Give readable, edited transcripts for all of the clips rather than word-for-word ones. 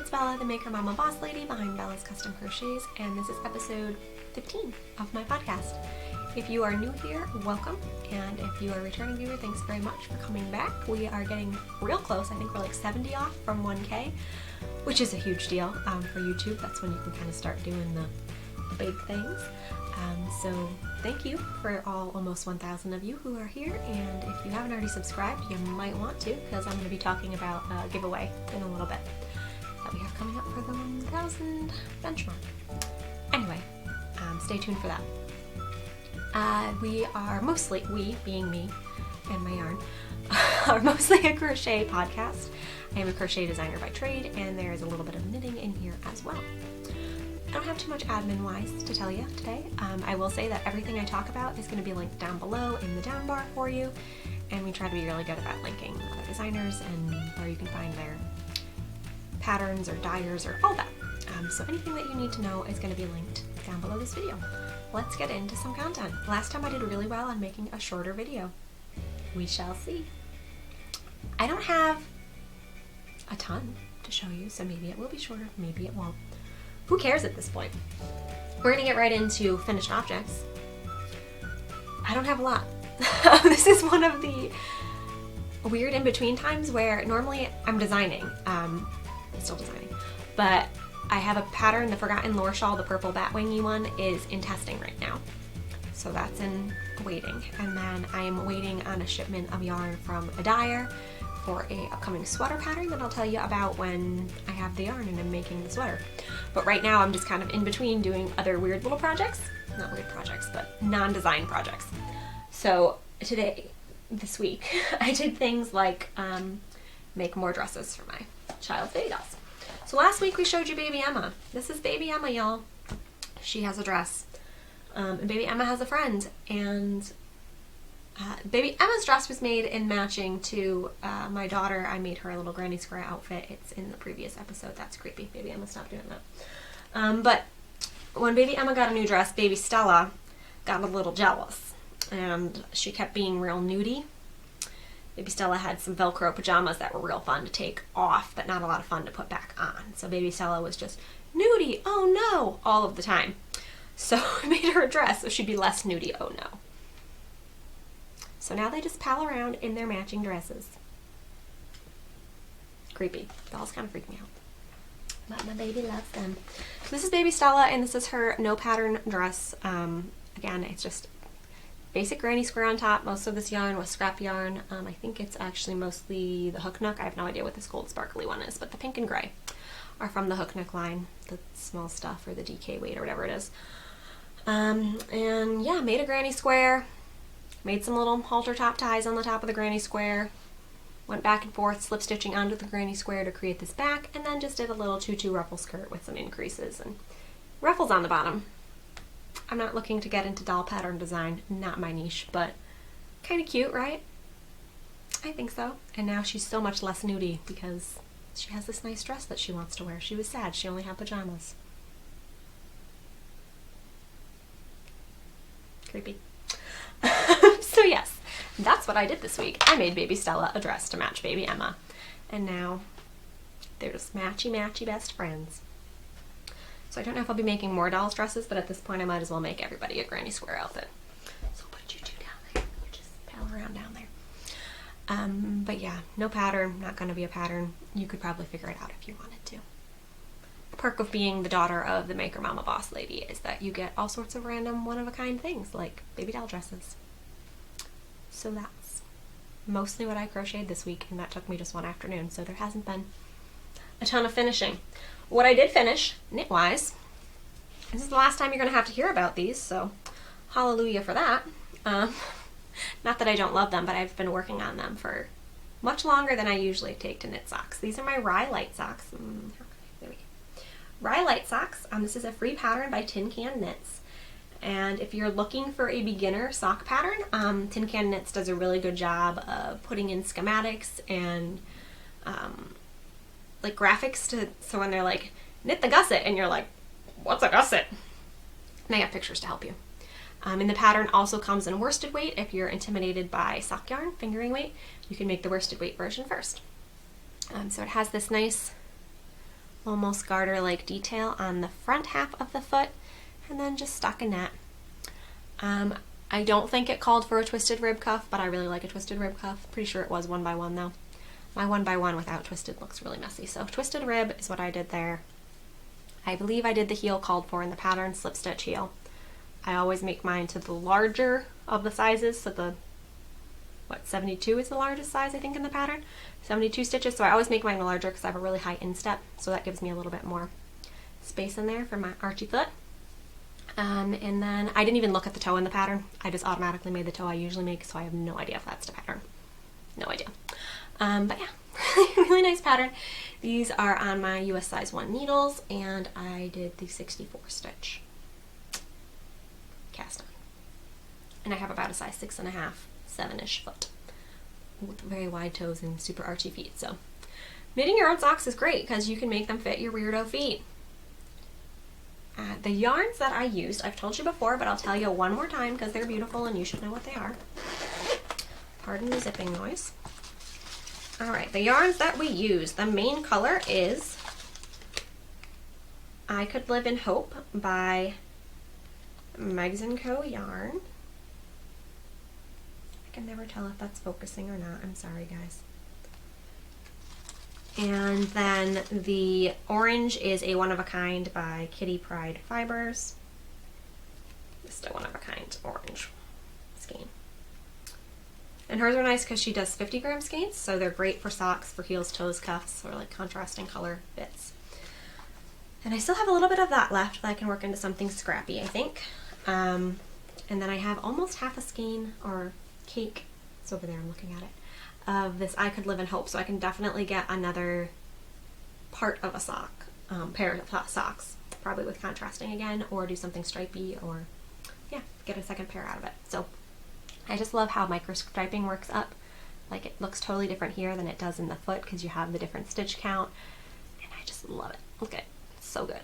it's Bella, the maker mama boss lady behind Bella's Custom Crochets, and this is episode 15 of my podcast. If you are new here, welcome, and if you are a returning viewer, thanks very much for coming back. We are getting real close. I think we're like 70 off from 1K, which is a huge deal for YouTube. That's when you can kind of start doing the big things. So thank you for almost 1,000 of you who are here, and if you haven't already subscribed, you might want to, because I'm going to be talking about a giveaway in a little bit that we have coming up for the 1,000 benchmark. Anyway, stay tuned for that. We being me and my yarn, are mostly a crochet podcast. I am a crochet designer by trade, and there is a little bit of knitting in here as well. I don't have too much admin-wise to tell you today. I will say that everything I talk about is going to be linked down below in the down bar for you, and we try to be really good about linking other designers and where you can find their patterns or dyers or all that. So anything that you need to know is going to be linked down below this video. Let's get into some content. Last time I did really well on making a shorter video. We shall see. I don't have a ton to show you, so maybe it will be shorter, maybe it won't. Who cares at this point? We're gonna get right into finished objects. I don't have a lot. This is one of the weird in-between times where normally I'm designing. I'm still designing, but I have a pattern, the Forgotten Lore Shawl, the purple batwingy one, is in testing right now. So that's in waiting. And then I am waiting on a shipment of yarn from a dyer for a upcoming sweater pattern that I'll tell you about when I have the yarn and I'm making the sweater. But right now I'm just kind of in between doing other weird little projects. Not weird projects, but non-design projects. So this week, I did things like make more dresses for my child's baby dolls. So last week we showed you Baby Emma. This is Baby Emma, y'all. She has a dress. And Baby Emma has a friend, and Baby Emma's dress was made in matching to my daughter. I made her a little granny square outfit. It's in the previous episode. That's creepy. Baby Emma, stop doing that. But when Baby Emma got a new dress, Baby Stella got a little jealous, and she kept being real nudie. Baby Stella had some Velcro pajamas that were real fun to take off, but not a lot of fun to put back on. So Baby Stella was just nudie, oh no, all of the time. So I made her a dress so she'd be less nudie, oh no. So now they just pal around in their matching dresses. Creepy. Dolls kind of freak me out. But my baby loves them. This is Baby Stella, and this is her no pattern dress. Again, it's just basic granny square on top. Most of this yarn was scrap yarn. I think it's actually mostly the Hook Nook. I have no idea what this gold sparkly one is, but the pink and gray are from the Hook Nook line, the small stuff or the DK weight or whatever it is. And yeah, made a granny square. Made some little halter top ties on the top of the granny square. Went back and forth, slip stitching onto the granny square to create this back, and then just did a little tutu ruffle skirt with some increases and ruffles on the bottom. I'm not looking to get into doll pattern design, not my niche, but kind of cute, right? I think so. And now she's so much less nudie because she has this nice dress that she wants to wear. She was sad she only had pajamas. Creepy. So yes, that's what I did this week. I made Baby Stella a dress to match Baby Emma. And now they're just matchy-matchy best friends. So I don't know if I'll be making more dolls dresses, but at this point I might as well make everybody a granny square outfit. So I'll put you two down there. Just pal around down there. But yeah, no pattern, not going to be a pattern. You could probably figure it out if you wanted to. The perk of being the daughter of the maker mama boss lady is that you get all sorts of random one-of-a-kind things like baby doll dresses. So that's mostly what I crocheted this week, and that took me just one afternoon, so there hasn't been a ton of finishing. What I did finish, knit-wise, this is the last time you're going to have to hear about these, so hallelujah for that. Not that I don't love them, but I've been working on them for much longer than I usually take to knit socks. These are my Rye Light socks. There we go. Rye Light socks. This is a free pattern by Tin Can Knits. And if you're looking for a beginner sock pattern, Tin Can Knits does a really good job of putting in schematics and like graphics so when they're like, knit the gusset, and you're like, what's a gusset? And they have pictures to help you. And the pattern also comes in worsted weight. If you're intimidated by sock yarn, fingering weight, you can make the worsted weight version first. So it has this nice almost garter-like detail on the front half of the foot, and then just stockinette. I don't think it called for a twisted rib cuff, but I really like a twisted rib cuff. Pretty sure it was 1x1 though. My 1x1 without twisted looks really messy. So twisted rib is what I did there. I believe I did the heel called for in the pattern, slip stitch heel. I always make mine to the larger of the sizes, so the 72 is the largest size I think in the pattern, 72 stitches. So I always make mine larger because I have a really high instep, so that gives me a little bit more space in there for my archy foot. And then I didn't even look at the toe in the pattern. I just automatically made the toe I usually make, so I have no idea if that's the pattern. No idea. But yeah, really nice pattern. These are on my US size 1 needles, and I did the 64 stitch cast on. And I have about a size 6.5, 7-ish foot with very wide toes and super archy feet. So knitting your own socks is great because you can make them fit your weirdo feet. The yarns that I used, I've told you before, but I'll tell you one more time because they're beautiful and you should know what they are. Pardon the zipping noise. Alright, the yarns that we use, the main color is I Could Live in Hope by Meggs & Co. yarn. I can never tell if that's focusing or not. I'm sorry, guys. And then the orange is a One of a Kind by Kitty Pride Fibers. Just a One of a Kind orange skein. And hers are nice because she does 50 gram skeins, so they're great for socks, for heels, toes, cuffs, or like contrasting color bits. And I still have a little bit of that left that I can work into something scrappy, I think. And then I have almost half a skein or cake, it's over there, I'm looking at it, of this I Could Live in Hope, so I can definitely get another part of a sock, pair of socks, probably with contrasting again, or do something stripey, or yeah, get a second pair out of it. So I just love how micro striping works up. Like, it looks totally different here than it does in the foot because you have the different stitch count, and I just love it. Look at it, it's so good.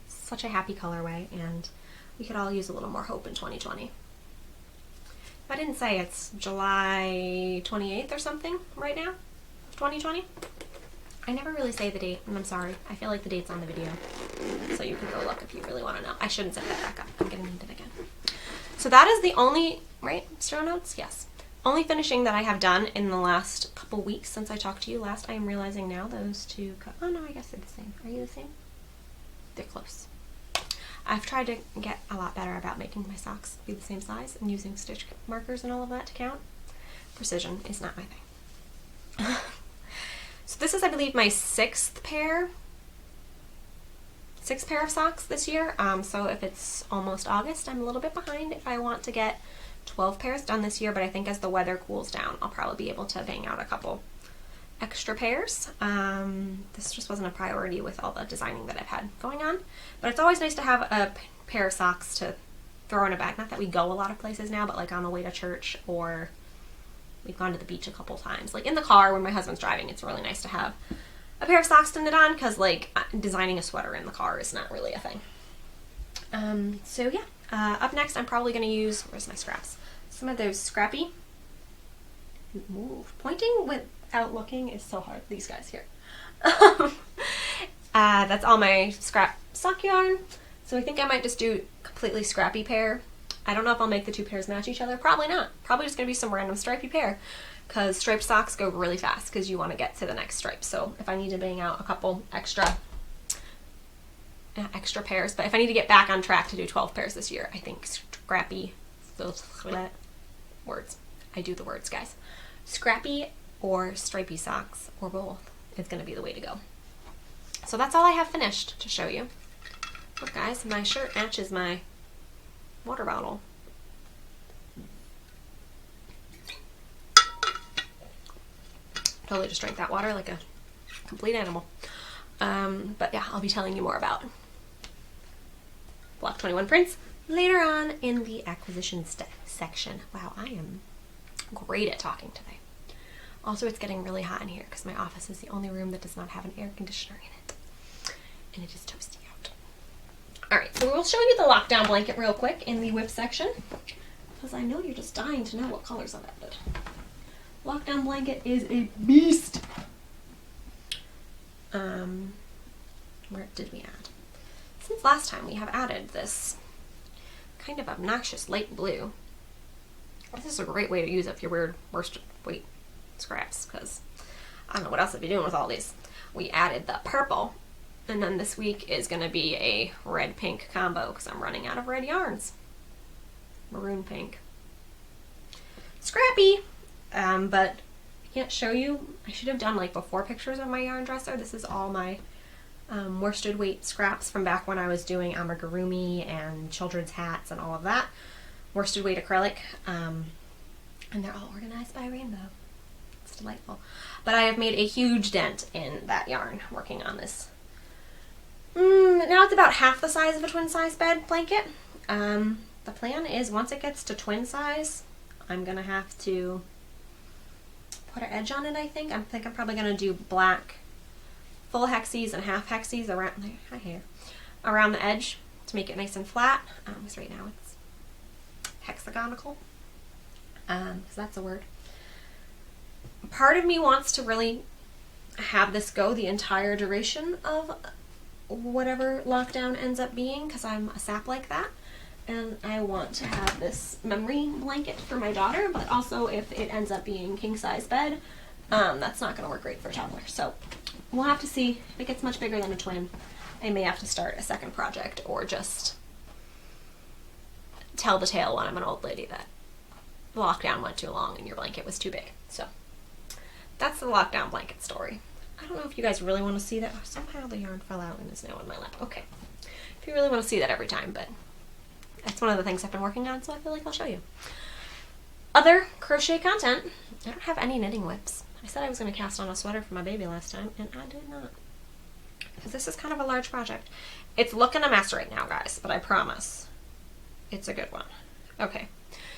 Such a happy colorway, and we could all use a little more hope in 2020. If I didn't say it's July 28th or something right now, 2020. I never really say the date, and I'm sorry. I feel like the date's on the video, so you can go look if you really want to know. I shouldn't set that back up. I'm getting into it again. So that is the only, right, show notes? Yes. Only finishing that I have done in the last couple weeks since I talked to you last. I am realizing now those two, oh no, I guess they're the same. Are you the same? They're close. I've tried to get a lot better about making my socks be the same size and using stitch markers and all of that to count. Precision is not my thing. So this is, I believe, my sixth pair of socks this year. So if it's almost August, I'm a little bit behind if I want to get 12 pairs done this year, but I think as the weather cools down, I'll probably be able to bang out a couple extra pairs. This just wasn't a priority with all the designing that I've had going on, but it's always nice to have a pair of socks to throw in a bag. Not that we go a lot of places now, but like on the way to church, or we've gone to the beach a couple times. Like in the car when my husband's driving, it's really nice to have a pair of socks to knit on, because like designing a sweater in the car is not really a thing. So yeah, up next I'm probably going to use, where's my scraps? Some of those scrappy. Ooh, pointing without looking is so hard. These guys here. That's all my scrap sock yarn. So I think I might just do completely scrappy pair. I don't know if I'll make the two pairs match each other. Probably not. Probably just going to be some random stripy pair, because striped socks go really fast because you want to get to the next stripe. So if I need to bang out a couple extra pairs, but if I need to get back on track to do 12 pairs this year, I think scrappy, words. I do the words, guys. Scrappy or stripy socks, or both, is going to be the way to go. So that's all I have finished to show you. Look, guys, my shirt matches my water bottle. Totally just drank that water like a complete animal. But yeah, I'll be telling you more about Block 21 prints later on in the acquisition section. Wow, I am great at talking today. Also, it's getting really hot in here because my office is the only room that does not have an air conditioner in it. And it is toasty out. Alright, so we'll show you the lockdown blanket real quick in the whip section, because I know you're just dying to know what colors I've added. Lockdown blanket is a beast. Where did we add? Since last time we have added this kind of obnoxious light blue. This is a great way to use up your weird worsted weight scraps, because I don't know what else I'd be doing with all these. We added the purple, and then this week is going to be a red-pink combo because I'm running out of red yarns. Maroon pink. Scrappy! But I can't show you. I should have done like before pictures of my yarn dresser. This is all my worsted weight scraps from back when I was doing amigurumi and children's hats and all of that. Worsted weight acrylic. And they're all organized by rainbow. It's delightful. But I have made a huge dent in that yarn working on this. Now it's about half the size of a twin size bed blanket. The plan is once it gets to twin size, I'm going to have to put an edge on it, I think. I'm probably going to do black full hexies and half hexies around the edge to make it nice and flat. Because right now it's hexagonal. Because that's a word. Part of me wants to really have this go the entire duration of whatever lockdown ends up being, because I'm a sap like that. And I want to have this memory blanket for my daughter, but also if it ends up being king size bed, that's not going to work great for a toddler. So we'll have to see. If it gets much bigger than a twin, I may have to start a second project or just tell the tale when I'm an old lady that the lockdown went too long and your blanket was too big. So that's the lockdown blanket story. I don't know if you guys really want to see that. Somehow the yarn fell out and is now in my lap. Okay. If you really want to see that every time, but that's one of the things I've been working on, so I feel like I'll show you. Other crochet content. I don't have any knitting whips. I said I was going to cast on a sweater for my baby last time, and I did not. Because this is kind of a large project. It's looking a mess right now, guys, but I promise it's a good one. Okay.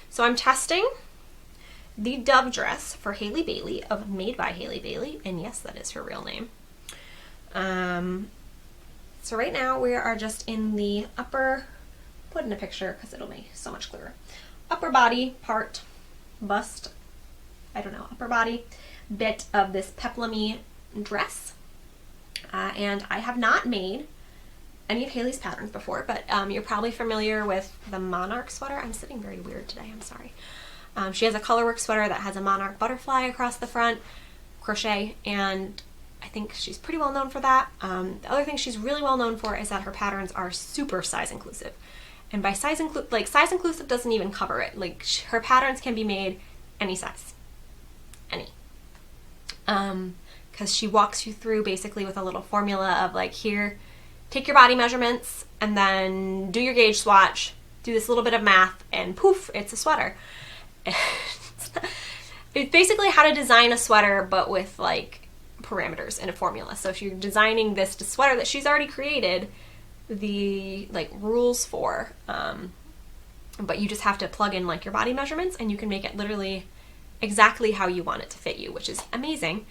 So I'm testing the Dove dress for Haley Bailey of Made by Haley Bailey, and yes, that is her real name. So right now we are just in the upper, put in a picture because it'll be so much clearer, upper body part, bust, I don't know, upper body bit of this peplumy dress. And I have not made any of Haley's patterns before, but you're probably familiar with the Monarch sweater. I'm sitting very weird today, I'm sorry. She has a colorwork sweater that has a monarch butterfly across the front, crochet, and I think she's pretty well known for that. The other thing she's really well known for is that her patterns are super size inclusive. And by size inclusive doesn't even cover it. Like, her patterns can be made any size. Any. Because she walks you through basically with a little formula of like, here, take your body measurements and then do your gauge swatch, do this little bit of math, and poof, it's a sweater. It's basically how to design a sweater, but with like parameters and a formula. So if you're designing this sweater that she's already created the like rules for, but you just have to plug in like your body measurements and you can make it literally exactly how you want it to fit you, which is amazing.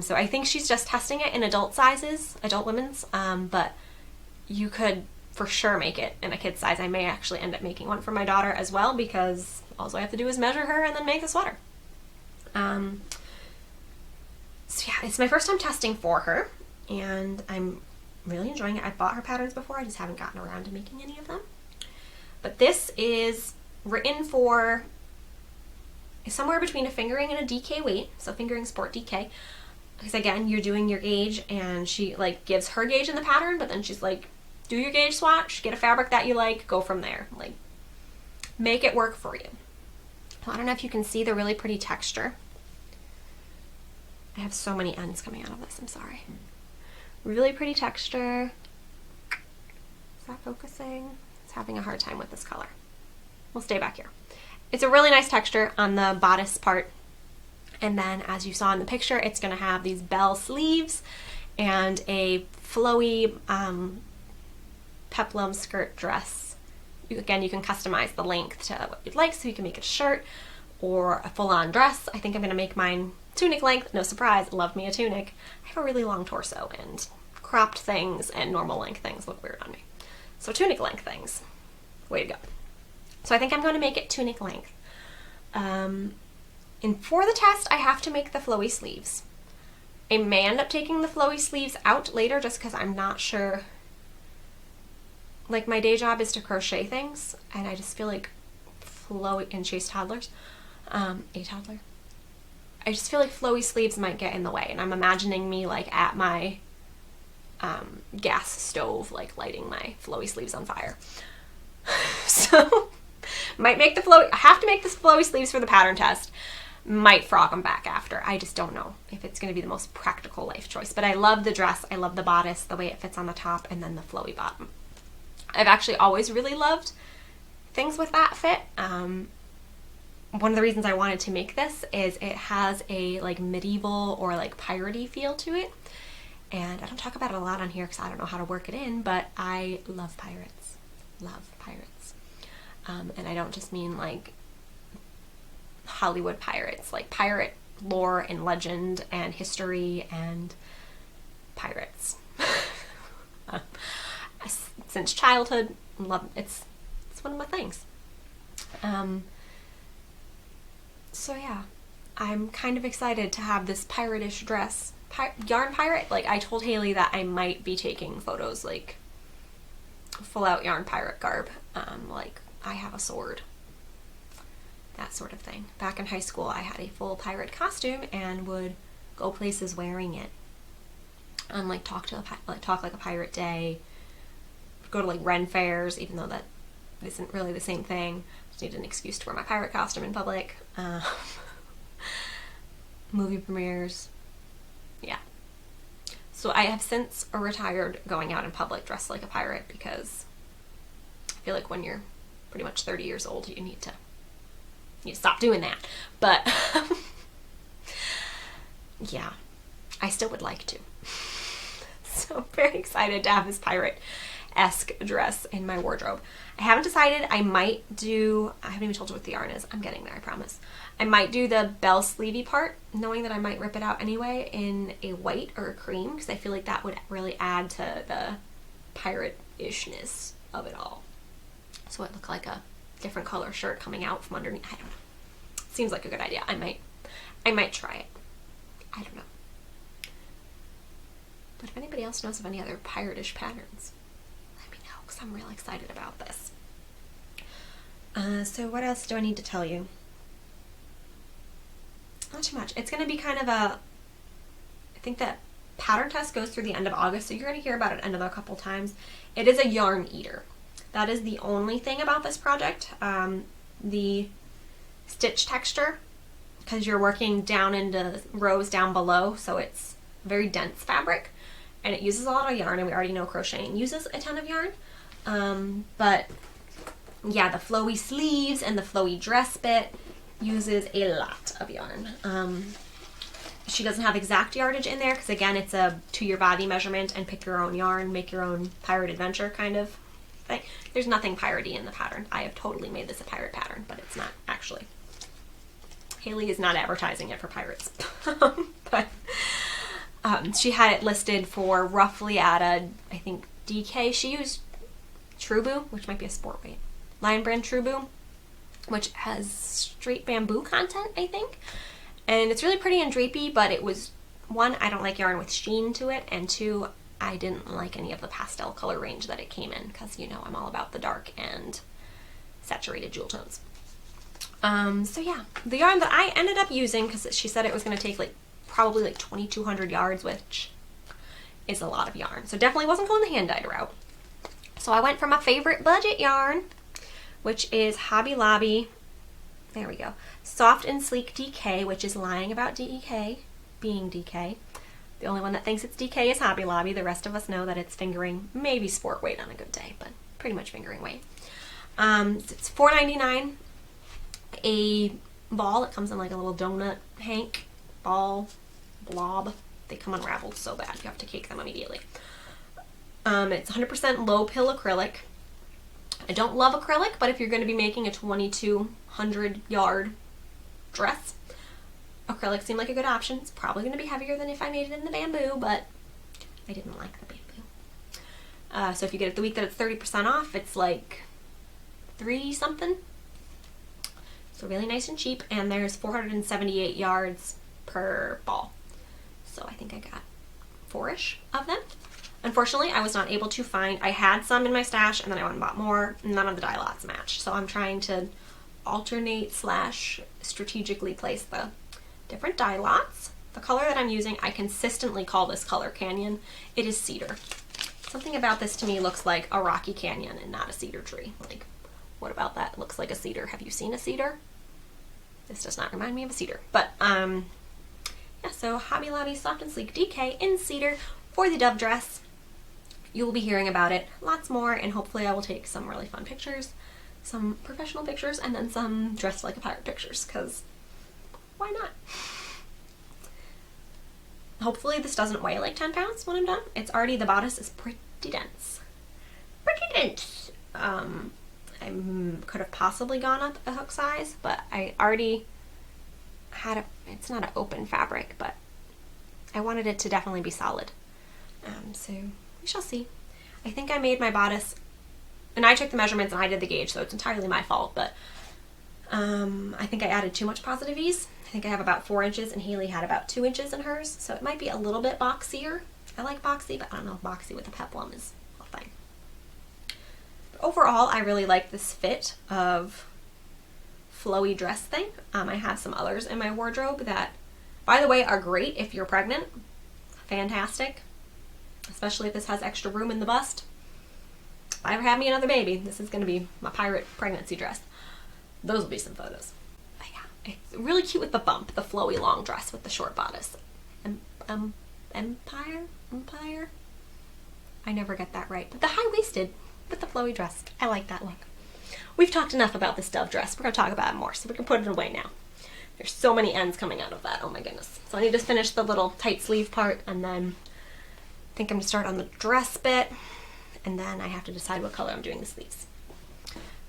So I think she's just testing it in adult sizes, adult women's, but you could for sure make it in a kid's size. I may actually end up making one for my daughter as well, because all I have to do is measure her and then make the sweater. So yeah, it's my first time testing for her, and I'm really enjoying it. I've bought her patterns before, I just haven't gotten around to making any of them. But this is written for somewhere between a fingering and a DK weight, so fingering sport DK. Because again, you're doing your gauge, and she like gives her gauge in the pattern, but then she's like, do your gauge swatch, get a fabric that you like, go from there. Like, make it work for you. Well, I don't know if you can see the really pretty texture. I have so many ends coming out of this, I'm sorry. Really pretty texture. Is that focusing? It's having a hard time with this color. We'll stay back here. It's a really nice texture on the bodice part. And then, as you saw in the picture, it's going to have these bell sleeves and a flowy peplum skirt dress. Again, you can customize the length to what you'd like, so you can make it a shirt or a full-on dress. I think I'm going to make mine tunic length. No surprise, love me a tunic. I have a really long torso, and cropped things and normal length things look weird on me. So tunic length things, way to go. So I think I'm going to make it tunic length. And for the test, I have to make the flowy sleeves. I may end up taking the flowy sleeves out later just because I'm not sure. Like, my day job is to crochet things, and I just feel like flowy, and chase toddlers, a toddler. I just feel like flowy sleeves might get in the way, and I'm imagining me like at my gas stove, like lighting my flowy sleeves on fire. So might make I have to make the flowy sleeves for the pattern test. Might frog them back after. I just don't know if it's going to be the most practical life choice. But I love the dress. I love the bodice, the way it fits on the top, and then the flowy bottom. I've actually always really loved things with that fit. One of the reasons I wanted to make this is it has a like medieval or like piratey feel to it. And I don't talk about it a lot on here because I don't know how to work it in, but I love pirates. Love pirates. And I don't just mean like Hollywood pirates, like pirate lore and legend and history and pirates. Since childhood, love it's one of my things. So yeah, I'm kind of excited to have this pirate-ish dress. Yarn pirate, like I told Haley that I might be taking photos like full out yarn pirate garb, like I have a sword, that sort of thing. Back in high school I had a full pirate costume and would go places wearing it, and like talk like a pirate day, go to like Ren fairs, even though that isn't really the same thing. Just need an excuse to wear my pirate costume in public. Movie premieres. Yeah. So I have since retired going out in public dressed like a pirate because I feel like when you're pretty much 30 years old, you need to stop doing that. But yeah, I still would like to. So I'm very excited to have this pirate-esque dress in my wardrobe. I haven't decided. I haven't even told you what the yarn is. I'm getting there, I promise. I might do the bell sleevey part, knowing that I might rip it out anyway in a white or a cream, because I feel like that would really add to the pirate-ishness of it all. So it looked like a different color shirt coming out from underneath. I don't know. Seems like a good idea. I might try it. I don't know. But if anybody else knows of any other pirate-ish patterns, let me know, because I'm real excited about this. So what else do I need to tell you? Not too much. It's going to be kind of I think that pattern test goes through the end of August, so you're going to hear about it another couple times. It is a yarn eater. That is the only thing about this project. The stitch texture, because you're working down into rows down below, so it's very dense fabric, and it uses a lot of yarn, and we already know crocheting uses a ton of yarn. But yeah, the flowy sleeves and the flowy dress bit uses a lot of yarn. She doesn't have exact yardage in there because, again, it's a to your body measurement and pick your own yarn, make your own pirate adventure kind of thing. There's nothing piratey in the pattern. I have totally made this a pirate pattern, but it's not actually. Haley is not advertising it for pirates. But she had it listed for roughly at I think DK. She used Trubu, which might be a sport weight. Lion brand Trubu, which has straight bamboo content, I think. And it's really pretty and drapey, but it was, one, I don't like yarn with sheen to it, and two, I didn't like any of the pastel color range that it came in, because, you know, I'm all about the dark and saturated jewel tones. So yeah, the yarn that I ended up using, because she said it was going to take probably 2,200 yards, which is a lot of yarn. So definitely wasn't going the hand-dyed route. So I went for my favorite budget yarn, which is Hobby Lobby. There we go. Soft and Sleek DK, which is lying about DK being DK. The only one that thinks it's DK is Hobby Lobby. The rest of us know that it's fingering, maybe sport weight on a good day, but pretty much fingering weight. It's $4.99 a ball. It comes in like a little donut hank ball blob. They come unraveled so bad you have to cake them immediately. It's 100% low pill acrylic. I don't love acrylic, but if you're going to be making a 2,200 yard dress, acrylic seemed like a good option. It's probably going to be heavier than if I made it in the bamboo, but I didn't like the bamboo. So if you get it the week that it's 30% off, it's like $3 something. So really nice and cheap, and there's 478 yards per ball. So I think think I got 4-ish of them. Unfortunately, I was not able to find, I had some in my stash and then I went and bought more. None of the dye lots match. So I'm trying to alternate / strategically place the different dye lots. The color that I'm using, I consistently call this color Canyon. It is cedar. Something about this to me looks like a rocky canyon and not a cedar tree. Like, what about that? It looks like a cedar. Have you seen a cedar? This does not remind me of a cedar. But, yeah, so Hobby Lobby Soft and Sleek DK in cedar for the Dove dress. You'll be hearing about it lots more, and hopefully I will take some really fun pictures, some professional pictures, and then some dressed like a pirate pictures, because why not? Hopefully this doesn't weigh like 10 pounds when I'm done. It's already, the bodice is pretty dense. Pretty dense. I could have possibly gone up a hook size, but I already had it's not an open fabric, but I wanted it to definitely be solid. So we shall see. I think I made my bodice, and I took the measurements and I did the gauge, so it's entirely my fault, but I think I added too much positive ease. I think I have about 4 inches and Haley had about 2 inches in hers, so it might be a little bit boxier. I like boxy, but I don't know if boxy with a peplum is a thing. But overall, I really like this fit of flowy dress thing. I have some others in my wardrobe that, by the way, are great if you're pregnant. Fantastic. Especially if this has extra room in the bust. If I ever have me another baby, this is going to be my pirate pregnancy dress. Those will be some photos. But yeah, it's really cute with the bump, the flowy long dress with the short bodice. Empire? I never get that right. But the high-waisted with the flowy dress. I like that look. We've talked enough about this Dove dress. We're going to talk about it more, so we can put it away now. There's so many ends coming out of that. Oh my goodness. So I need to finish the little tight sleeve part, and then I think I'm going to start on the dress bit, and then I have to decide what color I'm doing the sleeves.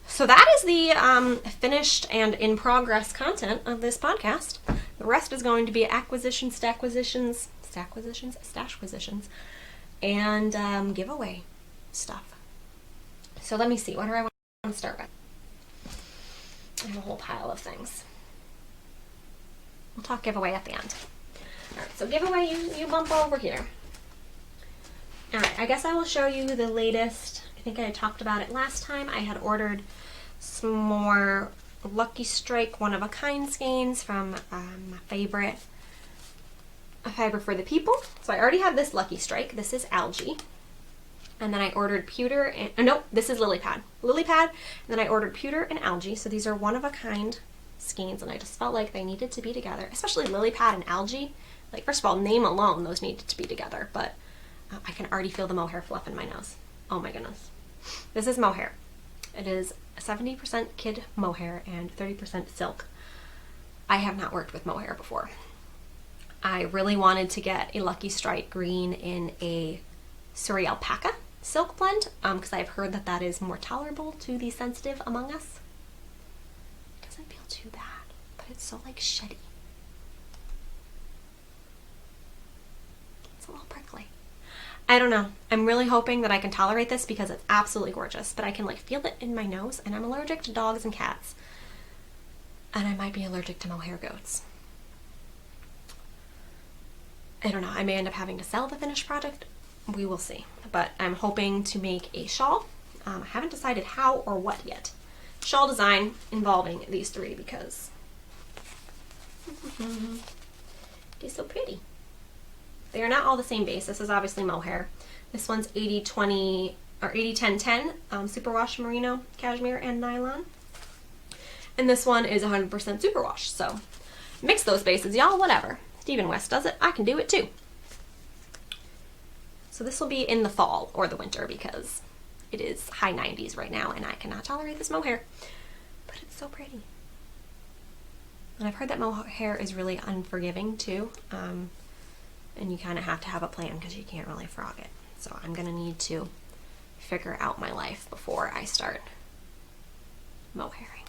So that is the finished and in progress content of this podcast. The rest is going to be acquisitions, stashquisitions, and giveaway stuff. So let me see, what do I want to start with? I have a whole pile of things. We'll talk giveaway at the end. Alright, so giveaway, you bump over here. Alright, I guess I will show you the latest. I think I talked about it last time. I had ordered some more Lucky Strike one-of-a-kind skeins from my favorite Fiber for the People. So I already have this Lucky Strike. This is Algae. And then I ordered Pewter and, no, this is Lily Pad. Lily Pad, and then I ordered Pewter and Algae. So these are one-of-a-kind skeins, and I just felt like they needed to be together, especially Lily Pad and Algae. Like, first of all, name alone, those needed to be together, but I can already feel the mohair fluff in my nose. Oh my goodness. This is mohair. It is 70% kid mohair and 30% silk. I have not worked with mohair before. I really wanted to get a Lucky Strike green in a Suri alpaca silk blend, because I've heard that that is more tolerable to the sensitive among us. It doesn't feel too bad, but it's so like shitty. It's a little prickly. I don't know. I'm really hoping that I can tolerate this because it's absolutely gorgeous, but I can like feel it in my nose, and I'm allergic to dogs and cats. And I might be allergic to mohair goats. I don't know. I may end up having to sell the finished product. We will see. But I'm hoping to make a shawl. I haven't decided how or what yet. Shawl design involving these three because they're so pretty. They are not all the same base. This is obviously mohair. This one's 80-20 or 80-10-10 superwash merino, cashmere, and nylon. And this one is 100% superwash. So mix those bases, y'all. Whatever. Stephen West does it. I can do it too. So this will be in the fall or the winter because it is high 90s right now and I cannot tolerate this mohair. But it's so pretty. And I've heard that mohair is really unforgiving too. And you kind of have to have a plan because you can't really frog it. So I'm going to need to figure out my life before I start mohairing.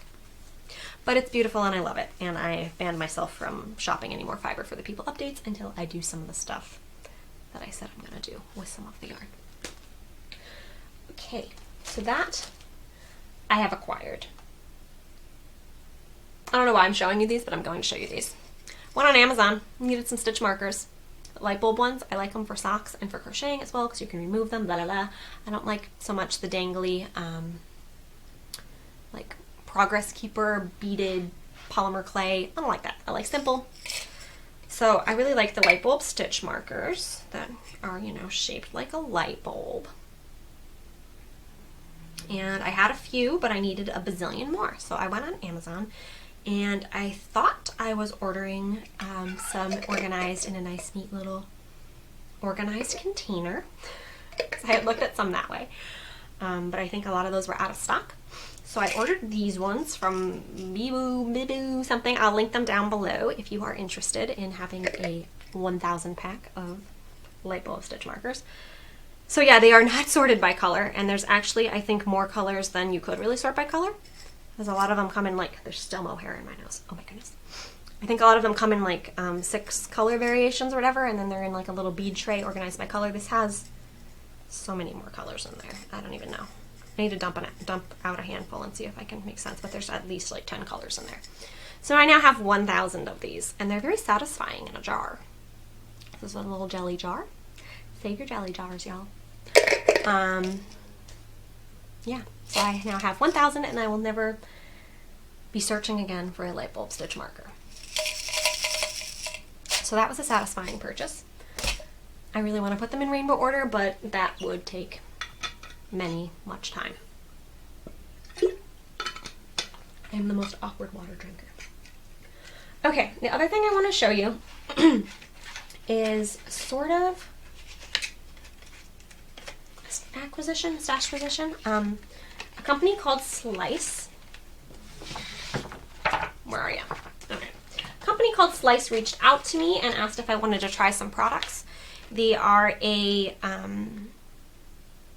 But it's beautiful and I love it. And I banned myself from shopping any more Fiber for the People updates until I do some of the stuff that I said I'm going to do with some of the yarn. Okay, so that I have acquired. I don't know why I'm showing you these, but I'm going to show you these. Went on Amazon, needed some stitch markers. light bulb ones. I like them for socks and for crocheting as well because you can remove them, blah, blah, blah. I don't like so much the dangly, like Progress Keeper beaded polymer clay. I don't like that. I like simple. So I really like the light bulb stitch markers that are, you know, shaped like a light bulb. And I had a few, but I needed a bazillion more. So I went on Amazon and I thought I was ordering some organized in a nice, neat little organized container. I had looked at some that way. But I think a lot of those were out of stock. So I ordered these ones from Bibu something. I'll link them down below if you are interested in having a 1,000 pack of light bulb stitch markers. So yeah, they are not sorted by color, and there's actually, I think, more colors than you could really sort by color. Because a lot of them come in like, there's still mohair in my nose. Oh my goodness. I think a lot of them come in like 6 color variations or whatever, and then they're in like a little bead tray organized by color. This has so many more colors in there. I don't even know. I need to dump out a handful and see if I can make sense, but there's at least like 10 colors in there. So I now have 1,000 of these, and they're very satisfying in a jar. This is a little jelly jar. Save your jelly jars, y'all. Yeah, so I now have 1,000, and I will never be searching again for a light bulb stitch marker. So that was a satisfying purchase. I really want to put them in rainbow order, but that would take much time. I'm the most awkward water drinker. Okay, the other thing I want to show you is sort of stash position. A company called Slice. Where are you? Okay. A company called Slice reached out to me and asked if I wanted to try some products. They are a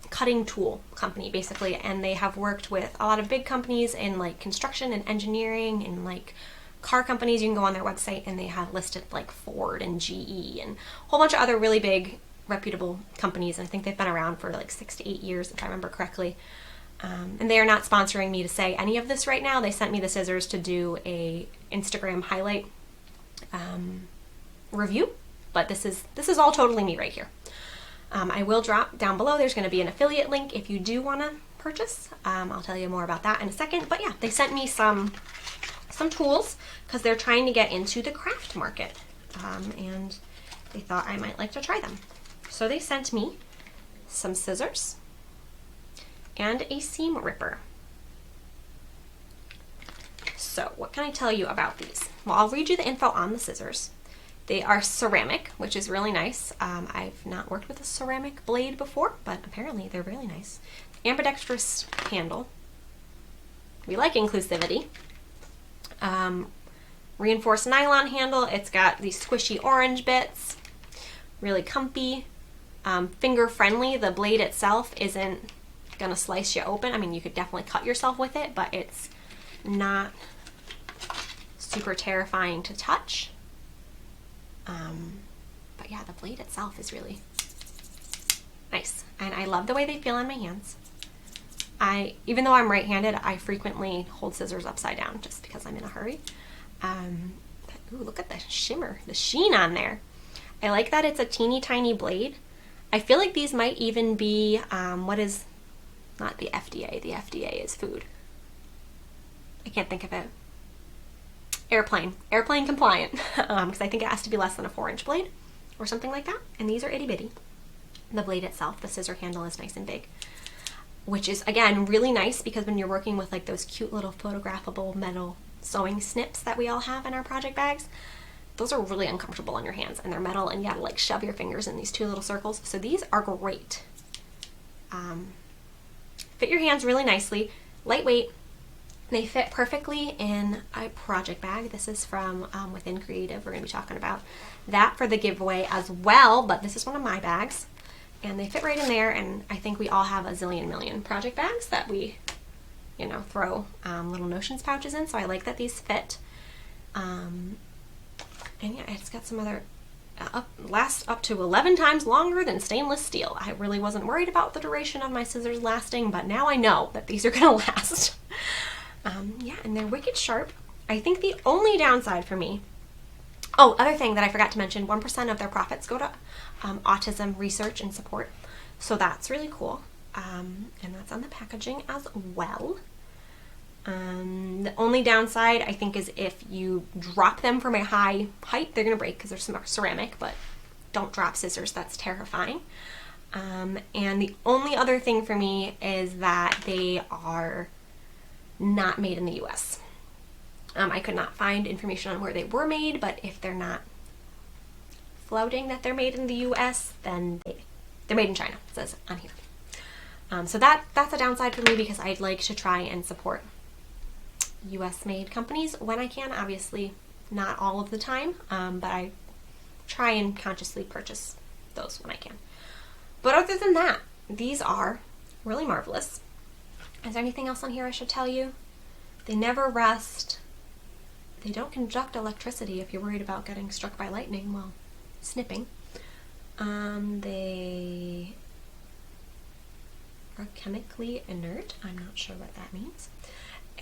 cutting tool company basically, and they have worked with a lot of big companies in like construction and engineering and like car companies. You can go on their website and they have listed like Ford and GE and a whole bunch of other really big reputable companies, and I think they've been around for like 6 to 8 years if I remember correctly. And they are not sponsoring me to say any of this right now. They sent me the scissors to do a Instagram highlight review, but this is all totally me right here. I will drop down below. There's going to be an affiliate link if you do want to purchase. I'll tell you more about that in a second. But yeah, they sent me some tools because they're trying to get into the craft market, and they thought I might like to try them. So they sent me some scissors and a seam ripper. So what can I tell you about these? Well, I'll read you the info on the scissors. They are ceramic, which is really nice. I've not worked with a ceramic blade before, but apparently they're really nice. Ambidextrous handle. We like inclusivity. Reinforced nylon handle. It's got these squishy orange bits. Really comfy. Finger friendly. The blade itself isn't gonna slice you open. I mean, you could definitely cut yourself with it, but it's not super terrifying to touch. But yeah, the blade itself is really nice, and I love the way they feel on my hands. Even though I'm right-handed, I frequently hold scissors upside down just because I'm in a hurry. Ooh, look at the shimmer, the sheen on there. I like that it's a teeny tiny blade. I feel like these might even be, what is, not the FDA, the FDA is food. I can't think of it. Airplane compliant, because I think it has to be less than a 4-inch blade or something like that. And these are itty bitty. The blade itself, the scissor handle is nice and big, which is again really nice because when you're working with like those cute little photographable metal sewing snips that we all have in our project bags, those are really uncomfortable on your hands, and they're metal and you gotta like shove your fingers in these 2 little circles. So these are great. Fit your hands really nicely, lightweight. They fit perfectly in a project bag. This is from Within Creative. We're going to be talking about that for the giveaway as well, but this is one of my bags. And they fit right in there, and I think we all have a zillion million project bags that we, you know, throw little notions pouches in, so I like that these fit. And yeah, it's got some other, last up to 11 times longer than stainless steel. I really wasn't worried about the duration of my scissors lasting, but now I know that these are going to last. Yeah, and they're wicked sharp. I think the only downside for me Oh, other thing that I forgot to mention, 1% of their profits go to autism research and support. So that's really cool. And that's on the packaging as well. The only downside, I think, is if you drop them from a high height, they're going to break because they're ceramic, but don't drop scissors. That's terrifying. And the only other thing for me is that they are not made in the U.S. I could not find information on where they were made, but if they're not floating that they're made in the U.S., then they're made in China, it says on here. So that's a downside for me because I'd like to try and support U.S.-made companies when I can. Obviously, not all of the time, but I try and consciously purchase those when I can. But other than that, these are really marvelous. Is there anything else on here I should tell you? They never rust. They don't conduct electricity if you're worried about getting struck by lightning while snipping. They are chemically inert. I'm not sure what that means.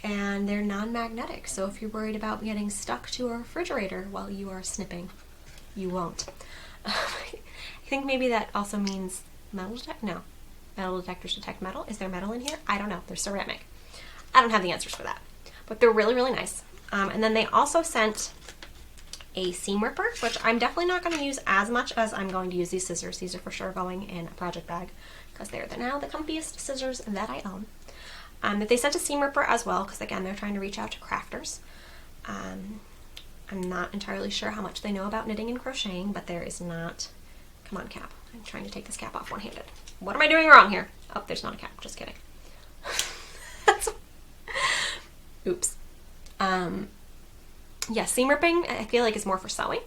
And they're non-magnetic, so if you're worried about getting stuck to a refrigerator while you are snipping, you won't. I think maybe that also means metal detector. No, metal detectors detect metal. Is there metal in here? I don't know. They're ceramic. I don't have the answers for that, but they're really, really nice. And then they also sent a seam ripper, which I'm definitely not going to use as much as I'm going to use these scissors. These are for sure going in a project bag because they're now the comfiest scissors that I own. But they sent a seam ripper as well because, again, they're trying to reach out to crafters. I'm not entirely sure how much they know about knitting and crocheting, but there is not... Come on, cap. I'm trying to take this cap off one-handed. What am I doing wrong here? Oh, there's not a cap. Just kidding. Oops. Yeah, seam ripping I feel like is more for sewing.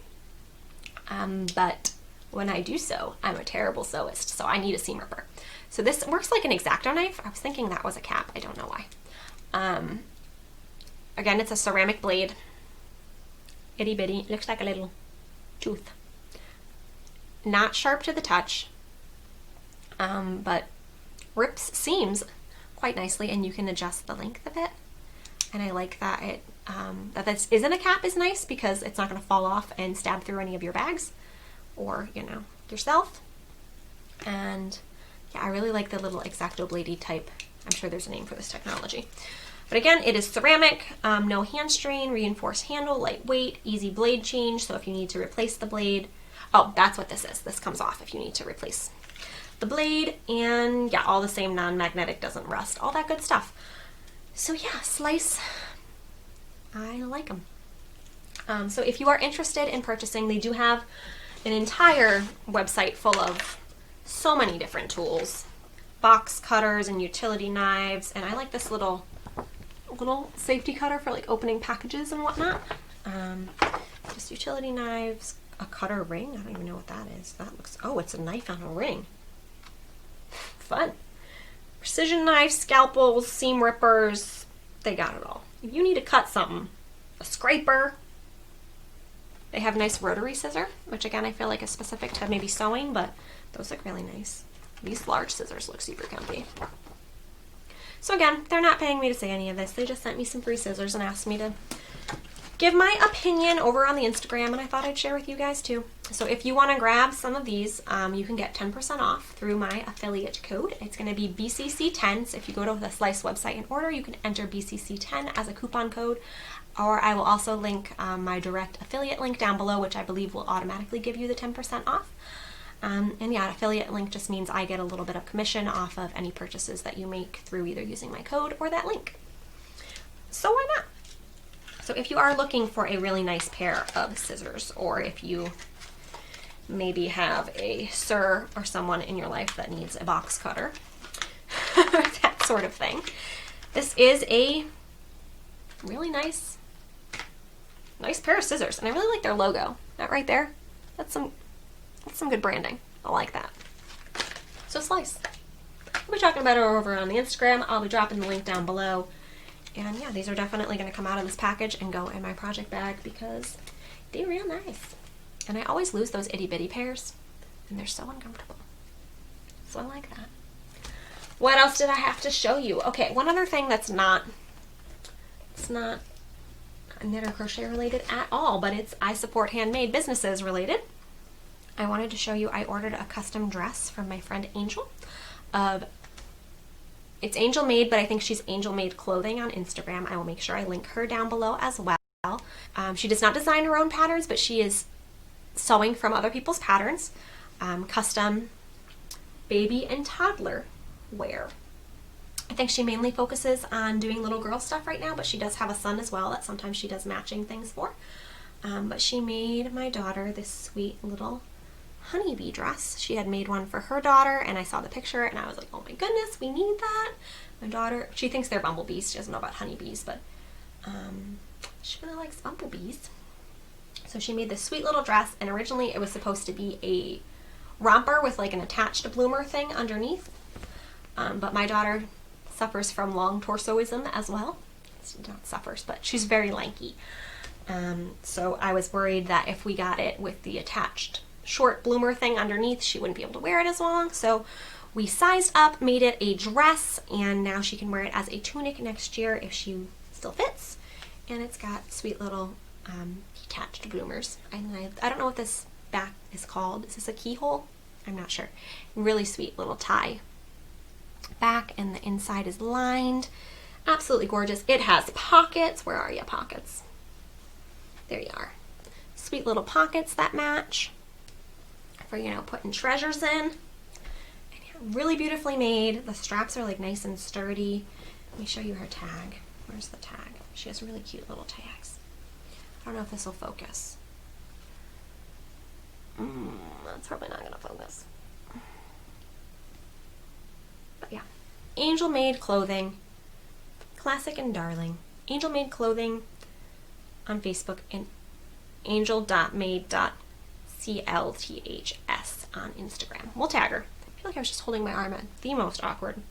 But when I do sew, I'm a terrible sewist, so I need a seam ripper. So this works like an X-Acto knife. I was thinking that was a cap. I don't know why. Again, it's a ceramic blade. Itty bitty. It looks like a little tooth. Not sharp to the touch, but rips seams quite nicely, and you can adjust the length of it. And I like that it that this isn't a cap is nice because it's not going to fall off and stab through any of your bags or, you know, yourself. And yeah, I really like the little X-Acto bladey type. I'm sure there's a name for this technology. But again, it is ceramic, no hand strain, reinforced handle, lightweight, easy blade change. So if you need to replace the blade, oh, that's what this is. This comes off if you need to replace the blade. And yeah, all the same, non-magnetic, doesn't rust, all that good stuff. So yeah, Slice, I like them. So if you are interested in purchasing, they do have an entire website full of so many different tools, box cutters and utility knives. And I like this little safety cutter for like opening packages and whatnot. Just utility knives, a cutter ring. I don't even know what that is. That looks, oh, it's a knife on a ring. Fun. Precision knives, scalpels, seam rippers, they got it all. If you need to cut something, a scraper. They have nice rotary scissor, which again I feel like is specific to maybe sewing, but those look really nice. These large scissors look super comfy. So again, they're not paying me to say any of this. They just sent me some free scissors and asked me to give my opinion over on the Instagram, and I thought I'd share with you guys too. So if you want to grab some of these, you can get 10% off through my affiliate code. It's going to be BCC10. So if you go to the Slice website and order, you can enter BCC10 as a coupon code, or I will also link my direct affiliate link down below, which I believe will automatically give you the 10% off. And yeah, affiliate link just means I get a little bit of commission off of any purchases that you make through either using my code or that link. So why not? So if you are looking for a really nice pair of scissors, or if you maybe have a sir or someone in your life that needs a box cutter, that sort of thing, this is a really nice pair of scissors. And I really like their logo. That right there, that's some good branding. I like that. So Slice. We'll be talking about it over on the Instagram. I'll be dropping the link down below. And yeah, these are definitely going to come out of this package and go in my project bag because they're real nice. And I always lose those itty bitty pairs, and they're so uncomfortable. So I like that. What else did I have to show you? Okay, one other thing that's not, not knit or crochet related at all, but it's I support handmade businesses related. I wanted to show you, I ordered a custom dress from my friend Angel. It's Angel Made, but I think she's Angel Made Clothing on Instagram. I will make sure I link her down below as well. She does not design her own patterns, but she is sewing from other people's patterns. Custom baby and toddler wear. I think she mainly focuses on doing little girl stuff right now, but she does have a son as well that sometimes she does matching things for. But she made my daughter this sweet little honeybee dress. She had made one for her daughter, and I saw the picture and I was like, oh my goodness, we need that. My daughter, she thinks they're bumblebees. She doesn't know about honeybees, but she really likes bumblebees. So she made this sweet little dress, and originally it was supposed to be a romper with like an attached bloomer thing underneath. But my daughter suffers from long torsoism as well. She not suffers, but she's very lanky. So I was worried that if we got it with the attached short bloomer thing underneath, she wouldn't be able to wear it as long. So we sized up, made it a dress, and now she can wear it as a tunic next year if she still fits. And it's got sweet little detached bloomers. And I don't know what this back is called. Is this a keyhole? I'm not sure. Really sweet little tie back, and the inside is lined. Absolutely gorgeous. It has pockets. Where are you, pockets? There you are. Sweet little pockets that match for, you know, putting treasures in. And yeah, really beautifully made. The straps are like nice and sturdy. Let me show you her tag. Where's the tag? She has really cute little tags. I don't know if this will focus. That's probably not gonna focus. But yeah, Angel Made Clothing, classic and darling. Angel Made Clothing on Facebook, and angel.made.clths on Instagram. We'll tag her. I feel like I was just holding my arm in the most awkward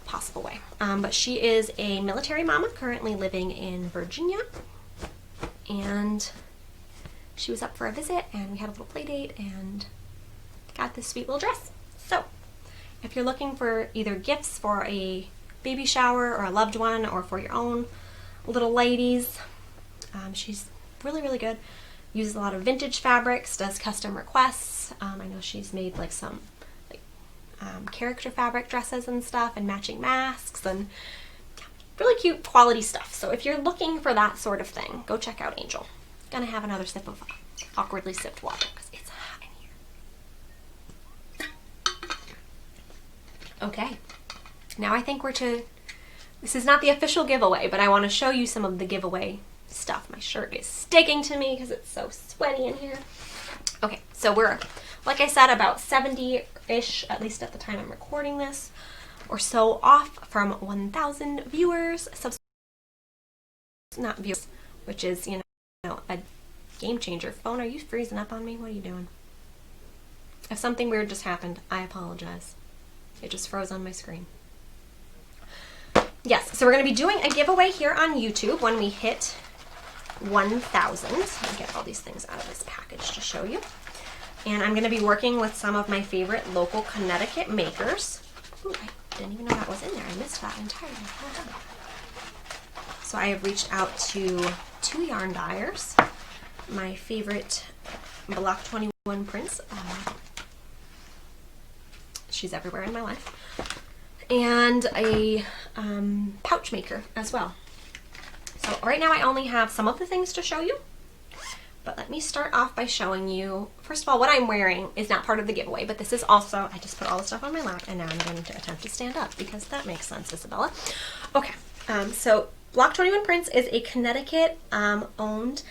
possible way. But she is a military mama currently living in Virginia, and she was up for a visit, and we had a little play date and got this sweet little dress. So if you're looking for either gifts for a baby shower or a loved one, or for your own little ladies, she's really, really good. Uses a lot of vintage fabrics, does custom requests. I know she's made like some character fabric dresses and stuff, and matching masks, and really cute quality stuff. So if you're looking for that sort of thing, go check out Angel. Gonna have another sip of awkwardly sipped water because it's hot in here. Okay, now I think this is not the official giveaway, but I want to show you some of the giveaway stuff. My shirt is sticking to me because it's so sweaty in here. Okay, so we're, like I said, about 70-ish, at least at the time I'm recording this, or so off from 1,000 viewers, not viewers, which is, you know, a game changer. Phone, are you freezing up on me? What are you doing? If something weird just happened, I apologize. It just froze on my screen. Yes, so we're going to be doing a giveaway here on YouTube when we hit 1,000. Let me get all these things out of this package to show you. And I'm going to be working with some of my favorite local Connecticut makers. Ooh, I didn't even know that was in there. I missed that entirely. Well done. So I have reached out to 2 yarn dyers. My favorite Block 21 Prince. She's everywhere in my life. And a pouch maker as well. So right now I only have some of the things to show you, but let me start off by showing you, first of all, what I'm wearing is not part of the giveaway, but this is also, I just put all the stuff on my lap, and now I'm going to attempt to stand up because that makes sense, Isabella. Okay, so Block 21 Prints is a Connecticut owned,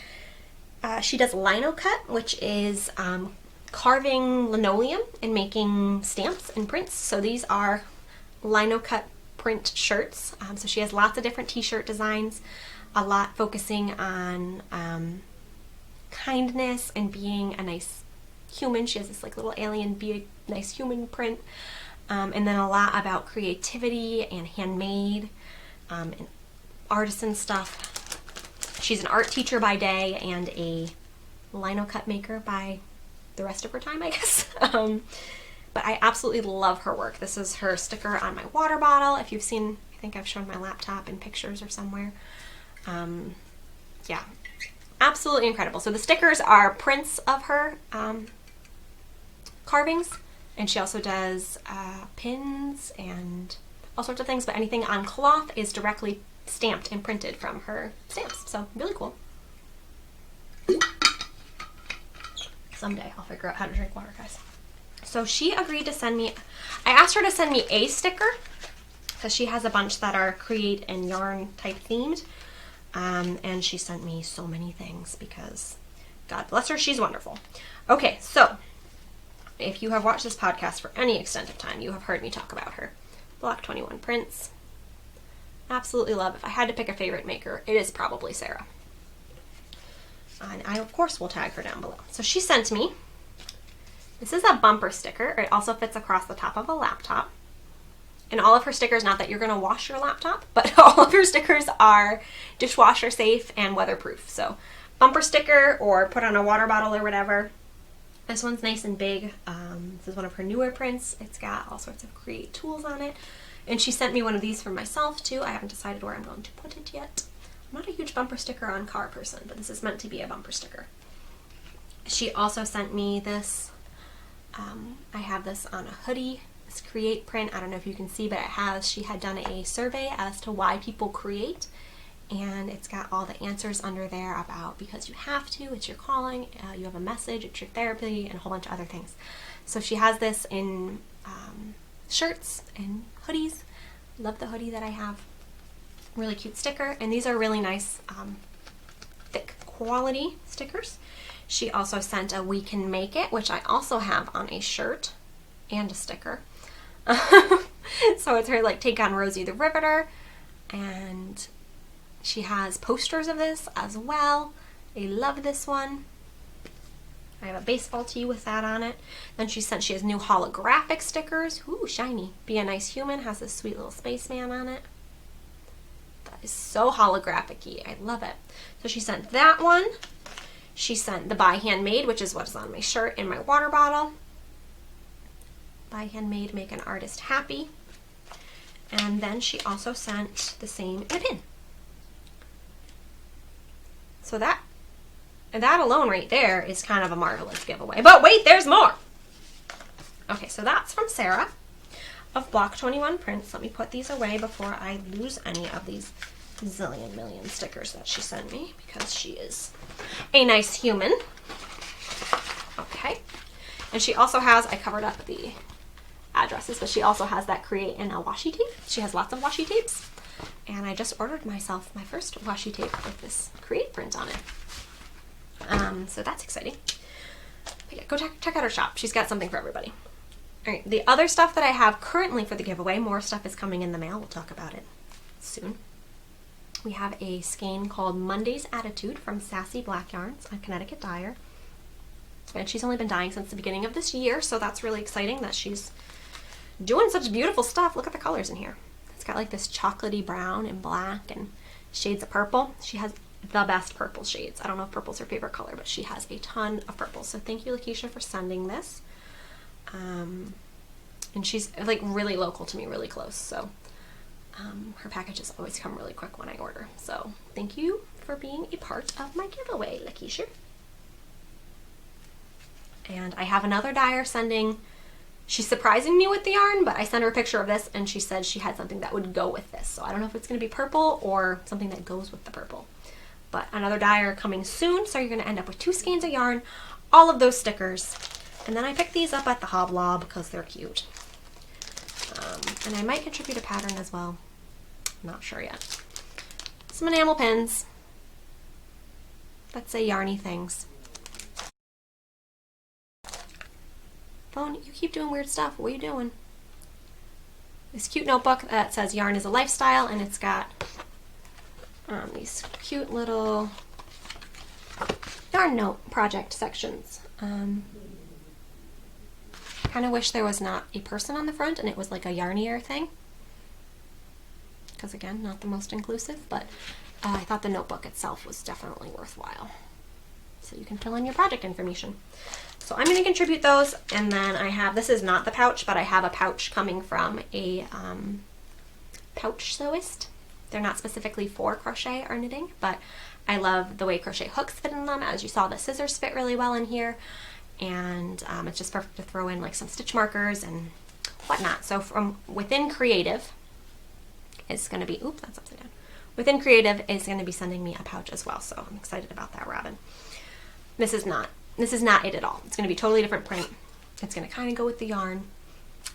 she does lino cut, which is carving linoleum and making stamps and prints. So these are lino cut print shirts. So she has lots of different t-shirt designs, a lot focusing on kindness and being a nice human. She has this like little alien, be a nice human print. And then a lot about creativity and handmade and artisan stuff. She's an art teacher by day and a lino cut maker by the rest of her time, I guess. But I absolutely love her work. This is her sticker on my water bottle. If you've seen, I think I've shown my laptop in pictures or somewhere. yeah, absolutely incredible. So the stickers are prints of her carvings, and she also does pins and all sorts of things, but anything on cloth is directly stamped and printed from her stamps. So really cool. Someday I'll figure out how to drink water, guys. So she agreed to send me, I asked her to send me a sticker because she has a bunch that are create and yarn type themed. And she sent me so many things because God bless her, she's wonderful. Okay, so if you have watched this podcast for any extent of time, you have heard me talk about her. Block 21 prints. Absolutely love. If I had to pick a favorite maker, it is probably Sarah. And I, of course, will tag her down below. So she sent me, this is a bumper sticker. It also fits across the top of a laptop. And all of her stickers, not that you're going to wash your laptop, but all of her stickers are dishwasher safe and weatherproof. So bumper sticker or put on a water bottle or whatever. This one's nice and big. This is one of her newer prints. It's got all sorts of create tools on it. And she sent me one of these for myself too. I haven't decided where I'm going to put it yet. I'm not a huge bumper sticker on car person, but this is meant to be a bumper sticker. She also sent me this. I have this on a hoodie. This create print. I don't know if you can see, but it has, she had done a survey as to why people create. And it's got all the answers under there about because you have to, it's your calling, you have a message, it's your therapy, and a whole bunch of other things. So she has this in shirts and hoodies. Love the hoodie that I have. Really cute sticker. And these are really nice, thick quality stickers. She also sent a We Can Make It, which I also have on a shirt and a sticker. So it's her like take on Rosie the Riveter, and she has posters of this as well. I love this one. I have a baseball tee with that on it. Then she has new holographic stickers. Ooh, shiny. Be a Nice Human has this sweet little spaceman on it. That is so holographic-y. I love it. So she sent that one. She sent the By Handmade, which is what's on my shirt and my water bottle. By Handmade, make an artist happy. And then she also sent the same in a pin. So that alone right there is kind of a marvelous giveaway. But wait, there's more. Okay, so that's from Sarah of Block 21 Prints. Let me put these away before I lose any of these zillion million stickers that she sent me, because she is a nice human. Okay. And she also has, I covered up the addresses, but she also has that create in a washi tape. She has lots of washi tapes. And I just ordered myself my first washi tape with this create print on it. So that's exciting. But yeah, go check out her shop. She's got something for everybody. All right, the other stuff that I have currently for the giveaway, more stuff is coming in the mail. We'll talk about it soon. We have a skein called Monday's Attitude from Sassy Black Yarns, a Connecticut dyer. And she's only been dyeing since the beginning of this year, so that's really exciting that she's doing such beautiful stuff. Look at the colors in here. It's got like this chocolatey brown and black and shades of purple. She has the best purple shades. I don't know if purple's her favorite color, but she has a ton of purple. So thank you, Lakeisha, for sending this. And she's like really local to me, really close. So her packages always come really quick when I order. So thank you for being a part of my giveaway, Lakeisha. And I have another dyer sending, she's surprising me with the yarn, but I sent her a picture of this and she said she had something that would go with this. So I don't know if it's going to be purple or something that goes with the purple. But another dyer coming soon, so you're going to end up with 2 skeins of yarn, all of those stickers. And then I picked these up at the Hoblob because they're cute. And I might contribute a pattern as well. I'm not sure yet. Some enamel pins that say yarny things. Phone, you keep doing weird stuff. What are you doing? This cute notebook that says yarn is a lifestyle, and it's got these cute little yarn note project sections. Kind of wish there was not a person on the front and it was like a yarnier thing. Because again, not the most inclusive, but I thought the notebook itself was definitely worthwhile. So you can fill in your project information. So I'm going to contribute those, and then I have, this is not the pouch, but I have a pouch coming from a pouch sewist. They're not specifically for crochet or knitting, but I love the way crochet hooks fit in them. As you saw, the scissors fit really well in here, and it's just perfect to throw in like some stitch markers and whatnot. So from Within Creative is going to be, oops, that's upside down. Within Creative is going to be sending me a pouch as well, so I'm excited about that, Robin. This is not it at all. It's going to be totally different print. It's going to kind of go with the yarn,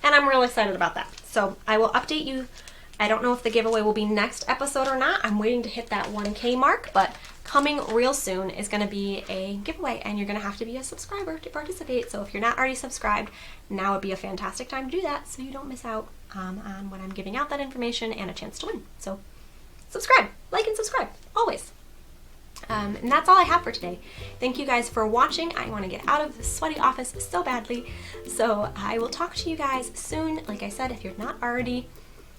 and I'm real excited about that. So I will update you. I don't know if the giveaway will be next episode or not. I'm waiting to hit that 1K mark, but coming real soon is going to be a giveaway, and you're going to have to be a subscriber to participate. So if you're not already subscribed, now would be a fantastic time to do that so you don't miss out on when I'm giving out that information and a chance to win. So subscribe, like and subscribe, always. And that's all I have for today. Thank you guys for watching. I want to get out of this sweaty office so badly. So I will talk to you guys soon. Like I said, if you're not already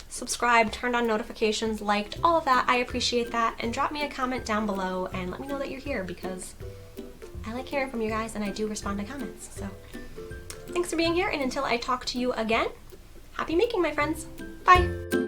subscribed, turned on notifications, liked, all of that, I appreciate that. And drop me a comment down below and let me know that you're here, because I like hearing from you guys and I do respond to comments. So thanks for being here, and until I talk to you again, happy making, my friends. Bye.